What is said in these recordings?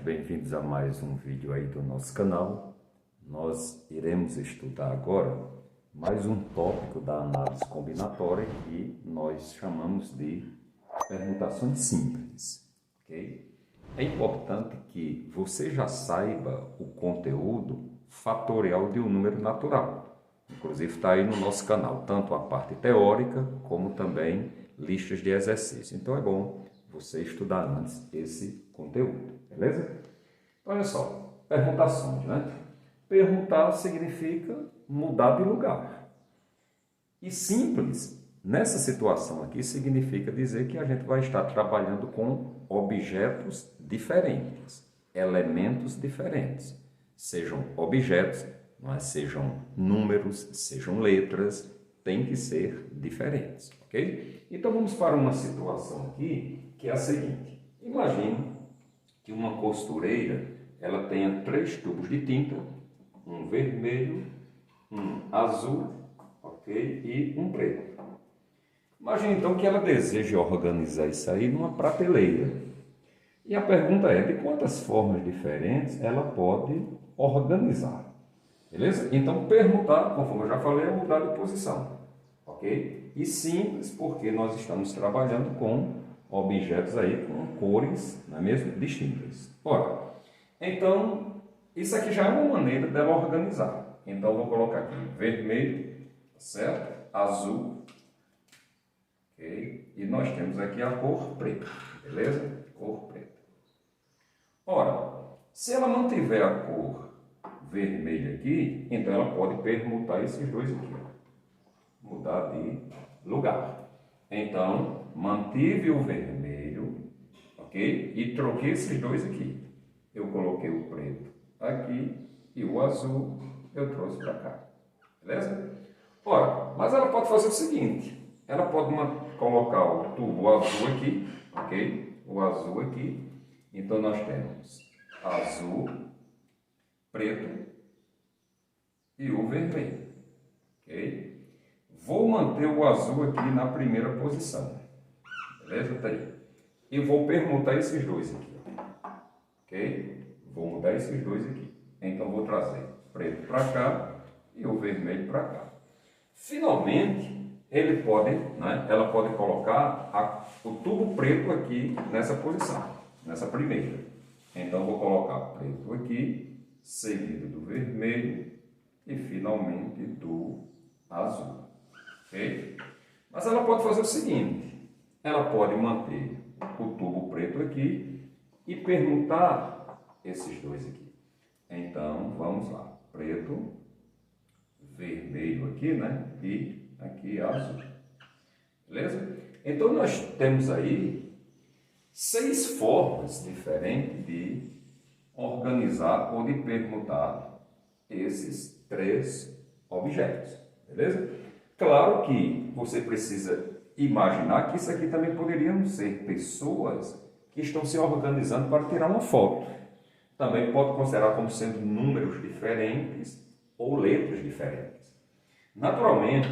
bem-vindos a mais um vídeo aí do nosso canal. Nós iremos estudar agora mais um tópico da análise combinatória que nós chamamos de permutações simples, ok? É importante que você já saiba o conteúdo fatorial de um número natural. Inclusive está aí no nosso canal, tanto a parte teórica como também listas de exercício. Então é bom você estudar antes esse conteúdo, beleza? Então, olha só, permutações, né? Permutar significa mudar de lugar. E simples, nessa situação aqui, significa dizer que a gente vai estar trabalhando com objetos diferentes, elementos diferentes. Sejam objetos, mas sejam números, sejam letras, tem que ser diferentes, ok? Então vamos para uma situação aqui que é a seguinte. Imagine que uma costureira ela tenha 3 tubos de tinta, um vermelho, um azul, ok? E um preto. Imagine então que ela deseja organizar isso aí numa prateleira. E a pergunta é, de quantas formas diferentes ela pode organizar? Beleza? Então, permutar, conforme eu já falei, é mudar de posição. Ok? E simples, porque nós estamos trabalhando com objetos aí com cores, não é mesmo? Distintas. Ora, então, isso aqui já é uma maneira dela organizar. Então, eu vou colocar aqui vermelho, certo? Azul, ok? E nós temos aqui a cor preta, beleza? Cor preta. Ora, se ela mantiver a cor vermelha aqui, então ela pode permutar esses dois aqui, ó. Mudar de lugar. Então, mantive o vermelho, ok? E troquei esses dois aqui. Eu coloquei o preto aqui e o azul eu trouxe para cá. Beleza? Ora, mas ela pode fazer o seguinte. Ela pode colocar o tubo azul aqui, ok? O azul aqui. Então, nós temos azul, preto e o vermelho, ok? Vou manter o azul aqui na primeira posição, beleza? Tá aí. E vou permutar esses dois aqui, ok? Vou mudar esses dois aqui. Então, vou trazer preto para cá e o vermelho para cá. Finalmente, ele pode, né, ela pode colocar o tubo preto aqui nessa posição, nessa primeira. Então, vou colocar preto aqui, seguido do vermelho e finalmente do azul. Okay? Mas ela pode fazer o seguinte, ela pode manter o tubo preto aqui e permutar esses dois aqui. Então, vamos lá, preto, vermelho aqui, né? E aqui azul. Beleza? Então, nós temos aí 6 formas diferentes de organizar ou de permutar esses 3 objetos. Beleza? Claro que você precisa imaginar que isso aqui também poderiam ser pessoas que estão se organizando para tirar uma foto. Também pode considerar como sendo números diferentes ou letras diferentes. Naturalmente,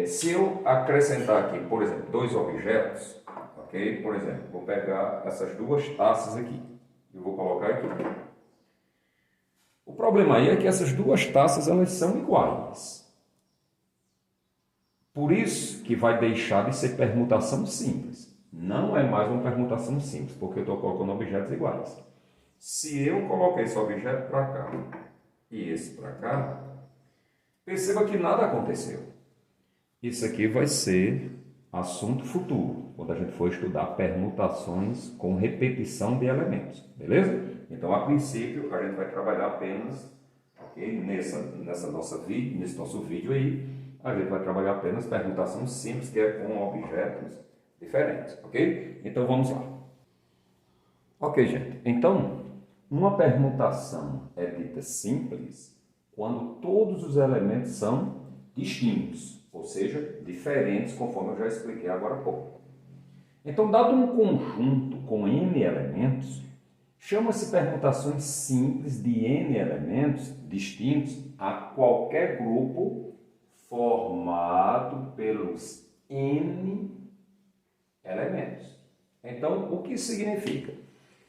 se eu acrescentar aqui, por exemplo, 2 objetos, ok? Por exemplo, vou pegar essas 2 taças aqui e vou colocar aqui. O problema aí é que essas 2 taças elas são iguais. Por isso que vai deixar de ser permutação simples. Não é mais uma permutação simples, porque eu estou colocando objetos iguais. Se eu coloquei esse objeto para cá e esse para cá, perceba que nada aconteceu. Isso aqui vai ser assunto futuro, quando a gente for estudar permutações com repetição de elementos, beleza? Então, a princípio, a gente vai trabalhar apenas, okay, nesse nosso vídeo aí, a gente vai trabalhar apenas permutação simples, que é com objetos diferentes, ok? Então, vamos lá. Ok, gente. Então, uma permutação é dita simples quando todos os elementos são distintos, ou seja, diferentes, conforme eu já expliquei agora há pouco. Então, dado um conjunto com n elementos, chama-se permutações simples de n elementos distintos a qualquer grupo formado pelos n elementos. Então, o que isso significa?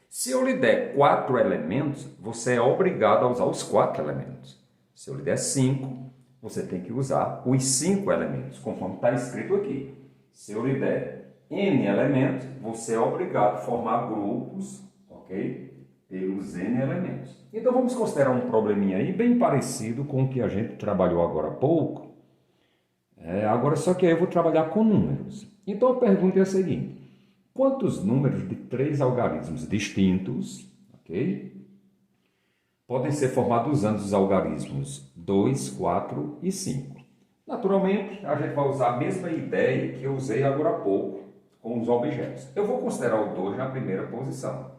Se eu lhe der 4 elementos, você é obrigado a usar os 4 elementos. Se eu lhe der 5, você tem que usar os 5 elementos, conforme está escrito aqui. Se eu lhe der N elementos, você é obrigado a formar grupos, ok? Pelos N elementos. Então vamos considerar um probleminha aí bem parecido com o que a gente trabalhou agora há pouco. Agora só que aí eu vou trabalhar com números. Então a pergunta é a seguinte: quantos números de 3 algarismos distintos, ok, podem ser formados usando os algarismos 2, 4 e 5? Naturalmente, a gente vai usar a mesma ideia que eu usei agora há pouco com os objetos. Eu vou considerar o 2 na primeira posição.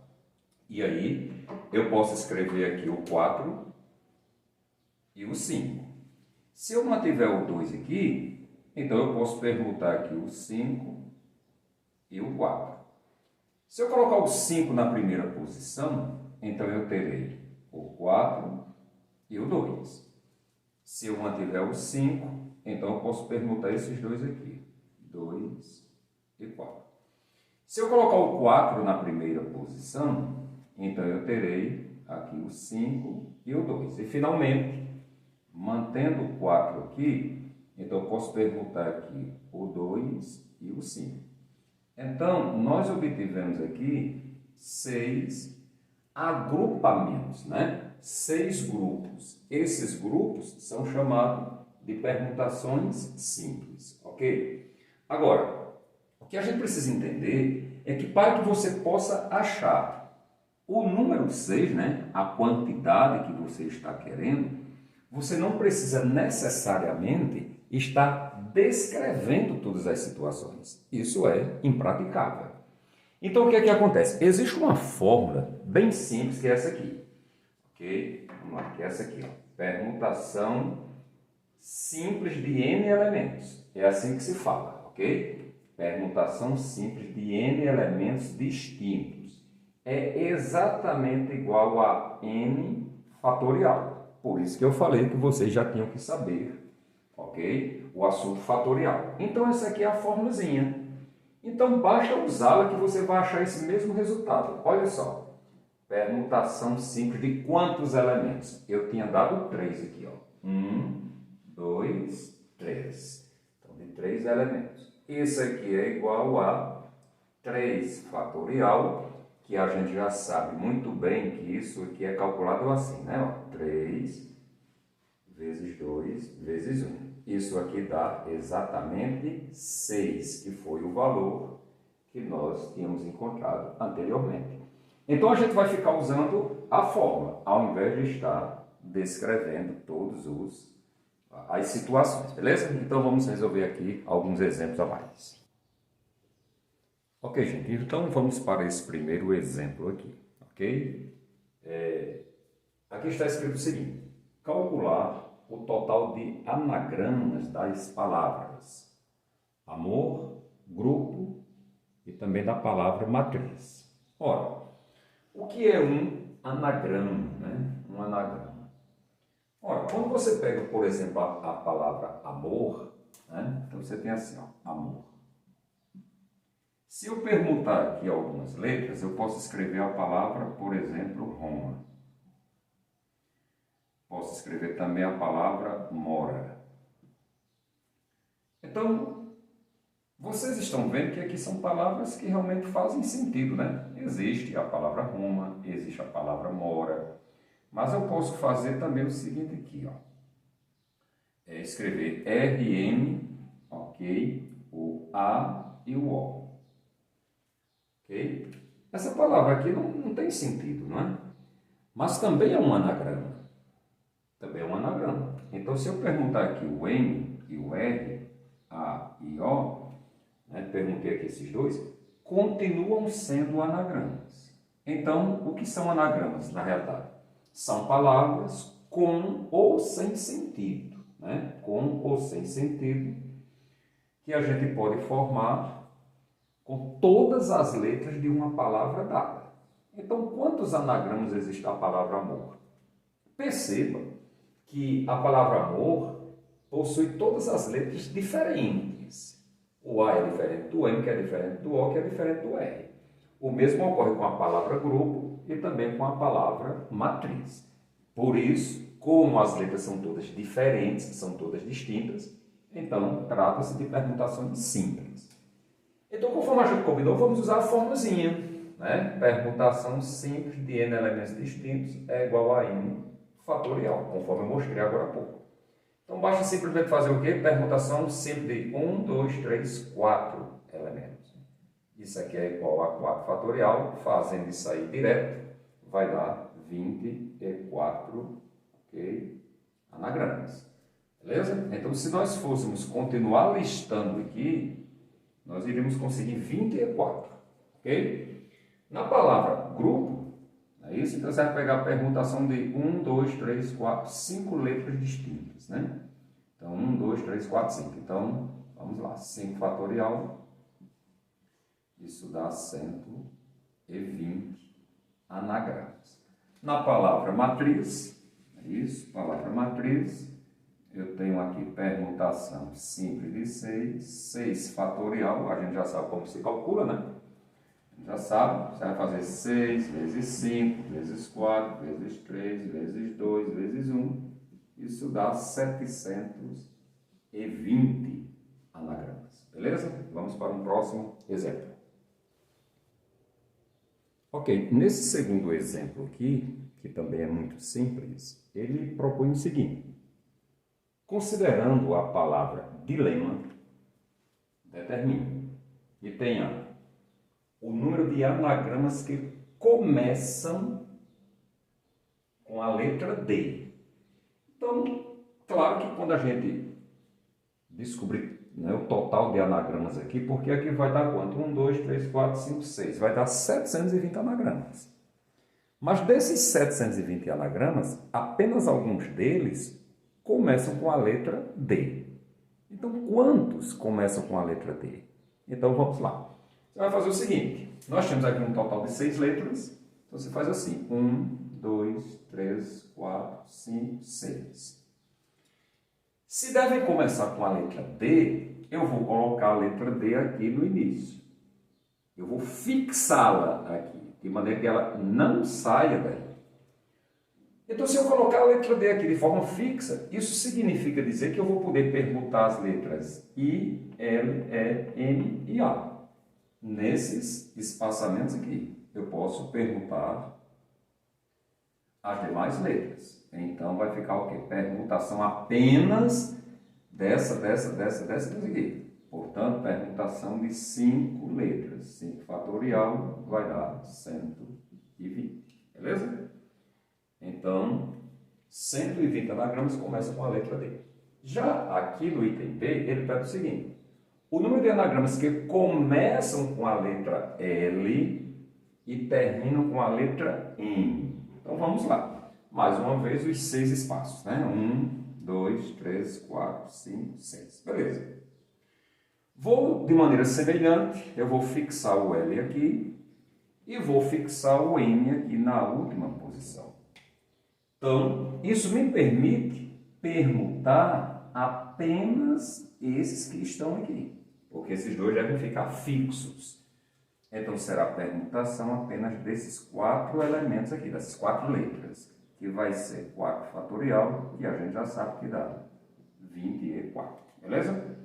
E aí, eu posso escrever aqui o 4 e o 5. Se eu mantiver o 2 aqui, então eu posso permutar aqui o 5 e o 4. Se eu colocar o 5 na primeira posição, então eu terei o 4 e o 2. Se eu mantiver o 5, então eu posso permutar esses dois aqui, 2 e 4. Se eu colocar o 4 na primeira posição, então eu terei aqui o 5 e o 2. E finalmente, mantendo o 4 aqui, então eu posso permutar aqui o 2 e o 5. Então, nós obtivemos aqui 6 agrupamentos, né? 6 grupos. Esses grupos são chamados de permutações simples, ok? Agora, o que a gente precisa entender é que para que você possa achar o número 6, né, a quantidade que você está querendo, você não precisa necessariamente estar descrevendo todas as situações. Isso é impraticável. Então, o que é que acontece? Existe uma fórmula bem simples que é essa aqui. Ok? Vamos lá, que é essa aqui. Ó. Permutação simples de N elementos. É assim que se fala, ok? Permutação simples de N elementos distintos. É exatamente igual a N fatorial. Por isso que eu falei que vocês já tinham que saber, ok? O assunto fatorial. Então, essa aqui é a formulazinha. Então, basta usá-la que você vai achar esse mesmo resultado. Olha só. Permutação simples de quantos elementos? Eu tinha dado 3 aqui, ó. 1, 2, 3. Então, de 3 elementos. Isso aqui é igual a 3 fatorial, que a gente já sabe muito bem que isso aqui é calculado assim, né? Ó, 3 vezes 2 vezes 1. Isso aqui dá exatamente 6, que foi o valor que nós tínhamos encontrado anteriormente. Então, a gente vai ficar usando a fórmula, ao invés de estar descrevendo todas as situações, beleza? Então, vamos resolver aqui alguns exemplos a mais. Ok, gente, então vamos para esse primeiro exemplo aqui, ok? Aqui está escrito o seguinte: calcular o total de anagramas das palavras amor, grupo e também da palavra matriz. Ora, o que é um anagrama, né? Um anagrama. Ora, quando você pega, por exemplo, a palavra amor, né? Então você tem assim, ó, amor. Se eu permutar aqui algumas letras, eu posso escrever a palavra, por exemplo, Roma. Posso escrever também a palavra mora. Então, vocês estão vendo que aqui são palavras que realmente fazem sentido, né? Existe a palavra Roma, existe a palavra mora. Mas eu posso fazer também o seguinte aqui, ó. É escrever RM, ok? O A e o O. Ok? Essa palavra aqui não tem sentido, não é? Mas também é um anagrama. Também é um anagrama. Então, se eu perguntar aqui o M e o R, A e O, né, perguntei aqui esses dois, continuam sendo anagramas. Então, o que são anagramas, na realidade? São palavras com ou sem sentido, né? Com ou sem sentido, que a gente pode formar com todas as letras de uma palavra dada. Então, quantos anagramas existe a palavra amor? Perceba que a palavra amor possui todas as letras diferentes. O A é diferente do M, que é diferente do O, que é diferente do R. O mesmo ocorre com a palavra grupo e também com a palavra matriz. Por isso, como as letras são todas diferentes, são todas distintas, então trata-se de permutações simples. Então, conforme a gente combinou, vamos usar a formulazinha, né? Permutação simples de n elementos distintos é igual a n fatorial, conforme eu mostrei agora há pouco. Então, basta simplesmente fazer o quê? Permutação simples de 1, 2, 3, 4 elementos. Isso aqui é igual a 4 fatorial, fazendo isso aí direto, vai dar 24, ok? Anagramas. Beleza? Então, se nós fôssemos continuar listando aqui, nós iríamos conseguir 24, ok? Na palavra grupo, é isso? Então, você vai pegar a permutação de 1, 2, 3, 4, 5 letras distintas, né? Então, 1, 2, 3, 4, 5. Então, vamos lá. 5 fatorial, isso dá 120 anagramas. Na palavra matriz, é isso? Palavra matriz, eu tenho aqui permutação simples de 6, 6 fatorial, a gente já sabe como se calcula, né? Já sabe, você vai fazer 6 vezes 5, vezes 4, vezes 3, vezes 2, vezes 1. Isso dá 720 anagramas. Beleza? Vamos para um próximo exemplo. Ok, nesse segundo exemplo aqui, que também é muito simples, ele propõe o seguinte. Considerando a palavra dilema, determine e tenha o número de anagramas que começam com a letra D. Então, claro que quando a gente descobrir, né, o total de anagramas aqui, porque aqui vai dar quanto? 1, 2, 3, 4, 5, 6. Vai dar 720 anagramas. Mas desses 720 anagramas, apenas alguns deles começam com a letra D. Então, quantos começam com a letra D? Então, vamos lá. Você vai fazer o seguinte. Nós temos aqui um total de 6 letras. Então, você faz assim. 1, 2, 3, 4, 5, 6. Se devem começar com a letra D, eu vou colocar a letra D aqui no início. Eu vou fixá-la aqui, de maneira que ela não saia daí. Então, se eu colocar a letra D aqui de forma fixa, isso significa dizer que eu vou poder permutar as letras I, L, E, M e A. Nesses espaçamentos aqui, eu posso permutar as demais letras. Então, vai ficar o quê? Permutação apenas dessa aqui. Portanto, permutação de 5 letras. 5 fatorial vai dar 120. Beleza? Então, 120 anagramas começa com a letra D. Já aqui no item B, ele pede o seguinte. O número de anagramas que começam com a letra L e terminam com a letra M. Então, vamos lá. Mais uma vez, os 6 espaços, né? 1, 2, 3, 4, 5, 6. Beleza. Vou, de maneira semelhante, eu vou fixar o L aqui e vou fixar o M aqui na última posição. Então, isso me permite permutar apenas esses que estão aqui, porque esses dois devem ficar fixos. Então, será a permutação apenas desses 4 elementos aqui, dessas 4 letras, que vai ser 4 fatorial, e a gente já sabe que dá 24. Beleza?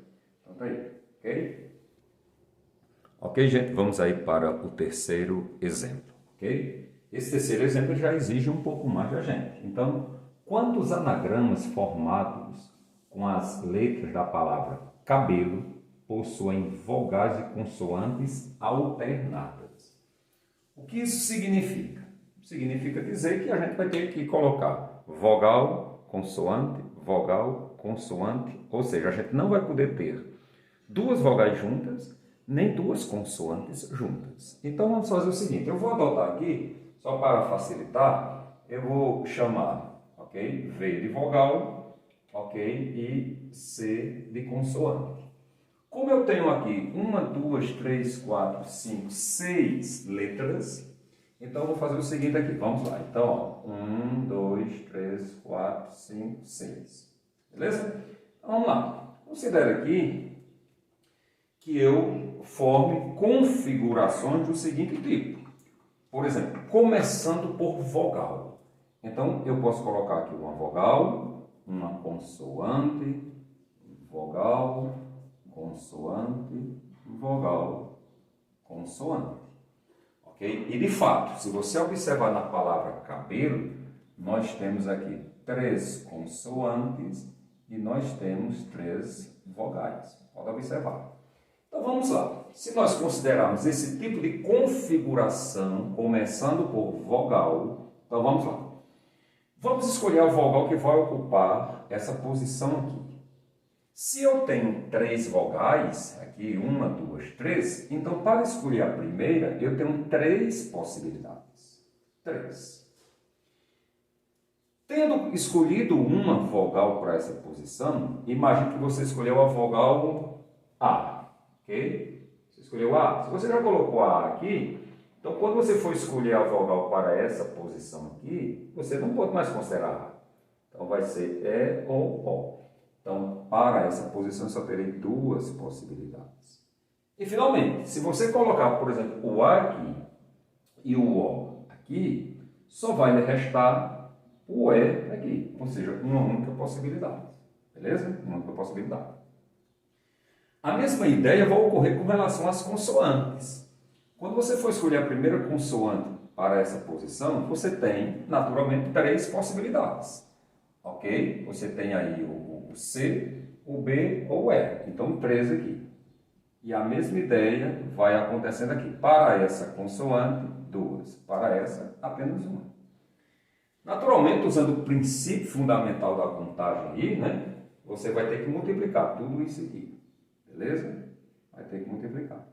Então, tá aí. Ok? Ok, gente, vamos aí para o terceiro exemplo. Ok? Esse terceiro exemplo já exige um pouco mais da gente. Então, quantos anagramas formados com as letras da palavra cabelo possuem vogais e consoantes alternadas? O que isso significa? Significa dizer que a gente vai ter que colocar vogal, consoante, ou seja, a gente não vai poder ter duas vogais juntas, nem duas consoantes juntas. Então, vamos fazer o seguinte, eu vou adotar aqui, só para facilitar, eu vou chamar, ok, V de vogal, ok, e C de consoante. Como eu tenho aqui 1, 2, 3, 4, 5, 6 letras, então eu vou fazer o seguinte aqui, vamos lá. Então, ó, 1, 2, 3, 4, 5, 6. Beleza? Então, vamos lá. Considere aqui que eu forme configurações do seguinte tipo. Por exemplo, começando por vogal. Então, eu posso colocar aqui uma vogal, uma consoante, vogal, consoante, vogal, consoante. Ok? E de fato, se você observar na palavra cabelo, nós temos aqui 3 consoantes e nós temos 3 vogais. Pode observar. Então vamos lá. Se nós considerarmos esse tipo de configuração, começando por vogal, então vamos lá. Vamos escolher a vogal que vai ocupar essa posição aqui. Se eu tenho 3 vogais, aqui 1, 2, 3, então para escolher a primeira, eu tenho 3 possibilidades. 3. Tendo escolhido uma vogal para essa posição, imagine que você escolheu a vogal A, ok? Você escolheu A. Se você já colocou a A aqui, então quando você for escolher a vogal para essa posição aqui, você não pode mais considerar A. Então vai ser E ou O. Então, para essa posição, eu só terei 2 possibilidades. E finalmente, se você colocar, por exemplo, o A aqui e o O aqui, só vai lhe restar o E aqui, ou seja, uma única possibilidade. Beleza? Uma única possibilidade. A mesma ideia vai ocorrer com relação às consoantes. Quando você for escolher a primeira consoante para essa posição, você tem, naturalmente, 3 possibilidades. Ok? Você tem aí o C, o B ou o E. Então, 3 aqui. E a mesma ideia vai acontecendo aqui. Para essa consoante, 2. Para essa, apenas 1. Naturalmente, usando o princípio fundamental da contagem aí, né? Você vai ter que multiplicar tudo isso aqui. Beleza? Vai ter que multiplicar.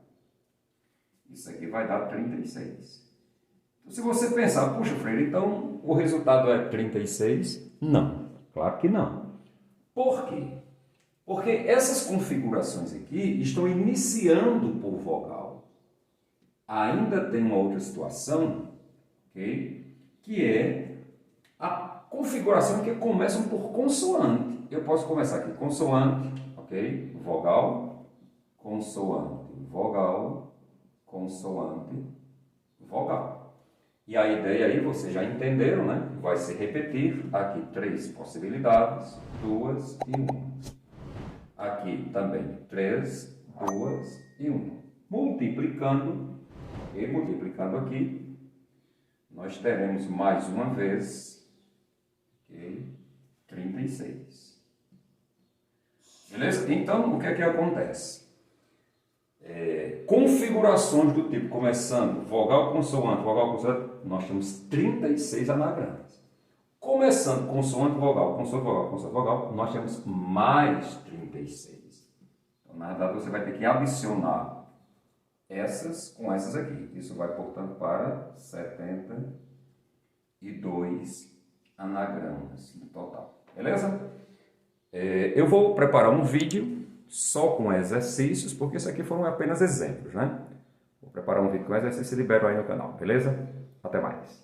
Isso aqui vai dar 36. Então, se você pensar, puxa, Freire, então o resultado é 36? Não, claro que não. Por quê? Porque essas configurações aqui estão iniciando por vogal. Ainda tem uma outra situação, ok? Que é a configuração que começam por consoante. Eu posso começar aqui, consoante, ok? Vogal, consoante, vogal, consoante, vogal. E a ideia aí, vocês já entenderam, né? Vai se repetir aqui 3 possibilidades, 2 e 1. Aqui também 3, 2 e 1. Multiplicando, e multiplicando aqui, nós teremos mais uma vez, ok? 36. Beleza? Então, o que é que acontece? Configurações do tipo, começando vogal, consoante, nós temos 36 anagramas. Começando consoante, vogal, consoante, vogal, consoante, vogal, nós temos mais 36. Então, na verdade, você vai ter que adicionar essas com essas aqui. Isso vai, portanto, para 72 anagramas no total. Beleza? Eu vou preparar um vídeo só com exercícios, porque isso aqui foram apenas exemplos, né? Vou preparar um vídeo com exercício e libero aí no canal, beleza? Até mais!